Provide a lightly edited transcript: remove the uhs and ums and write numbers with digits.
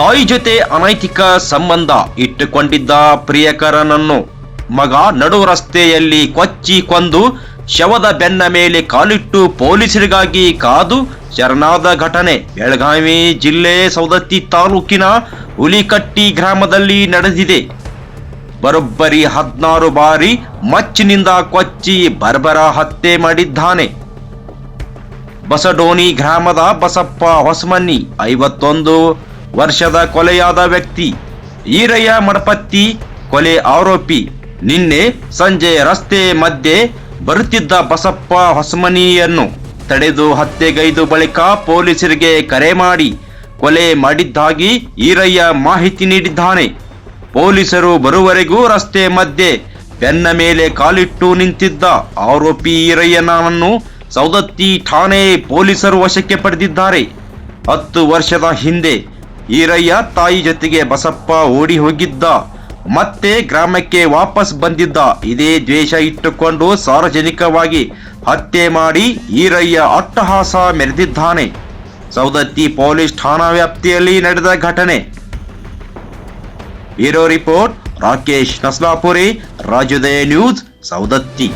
ತಾಯಿ ಜೊತೆ ಅನೈತಿಕ ಸಂಬಂಧ ಇಟ್ಟುಕೊಂಡಿದ್ದ ಪ್ರಿಯಕರನನ್ನು ಮಗ ನಡು ರಸ್ತೆಯಲ್ಲಿ ಕೊಚ್ಚಿ ಕೊಂದು ಶವದ ಬೆನ್ನ ಮೇಲೆ ಕಾಲಿಟ್ಟು ಪೊಲೀಸರಿಗಾಗಿ ಕಾದು ಶರಣಾದ ಘಟನೆ ಬೆಳಗಾವಿ ಜಿಲ್ಲೆ ಸವದತ್ತಿ ತಾಲೂಕಿನ ಹುಲಿಕಟ್ಟಿ ಗ್ರಾಮದಲ್ಲಿ ನಡೆದಿದೆ. ಬರೋಬ್ಬರಿ 16 ಬಾರಿ ಮಚ್ಚಿನಿಂದ ಕೊಚ್ಚಿ ಬರ್ಬರ ಹತ್ಯೆ ಮಾಡಿದ್ದಾನೆ. ಬಸಡೋನಿ ಗ್ರಾಮದ ಬಸಪ್ಪ ಹೊಸಮನಿ 51 ವರ್ಷದ ಕೊಲೆಯಾದ ವ್ಯಕ್ತಿ. ಈರಯ್ಯ ಮಡಪತ್ತಿ ಕೊಲೆ ಆರೋಪಿ. ನಿನ್ನೆ ಸಂಜೆ ರಸ್ತೆ ಮಧ್ಯೆ ಬರುತ್ತಿದ್ದ ಬಸಪ್ಪ ಹೊಸಮನಿಯನ್ನು ತಡೆದು ಹತ್ಯೆಗೈದು ಬಳಿಕ ಪೊಲೀಸರಿಗೆ ಕರೆ ಮಾಡಿ ಕೊಲೆ ಮಾಡಿದ್ದಾಗಿ ಈರಯ್ಯ ಮಾಹಿತಿ ನೀಡಿದ್ದಾನೆ. ಪೊಲೀಸರು ಬರುವವರೆಗೂ ರಸ್ತೆ ಮಧ್ಯೆ ಬೆನ್ನ ಮೇಲೆ ಕಾಲಿಟ್ಟು ನಿಂತಿದ್ದ ಆರೋಪಿ ಈರಯ್ಯನನ್ನು ಸವದತ್ತಿ ಠಾಣೆ ಪೊಲೀಸರು ವಶಕ್ಕೆ ಪಡೆದಿದ್ದಾರೆ. 10 ವರ್ಷದ ಹಿಂದೆ ಈರಯ್ಯ ತಾಯಿ ಜೊತೆಗೆ ಬಸಪ್ಪ ಓಡಿ ಹೋಗಿದ್ದ, ಮತ್ತೆ ಗ್ರಾಮಕ್ಕೆ ವಾಪಸ್ ಬಂದಿದ್ದ. ಇದೇ ದ್ವೇಷ ಇಟ್ಟುಕೊಂಡು ಸಾರ್ವಜನಿಕವಾಗಿ ಹತ್ಯೆ ಮಾಡಿ ಈರಯ್ಯ ಅಟ್ಟಹಾಸ ಮೆರೆದಿದ್ದಾನೆ. ಸವದತ್ತಿ ಪೊಲೀಸ್ ಠಾಣಾ ವ್ಯಾಪ್ತಿಯಲ್ಲಿ ನಡೆದ ಘಟನೆ. Bureau report Rakesh Naslapuri, Rajyodaya news, Savadatti.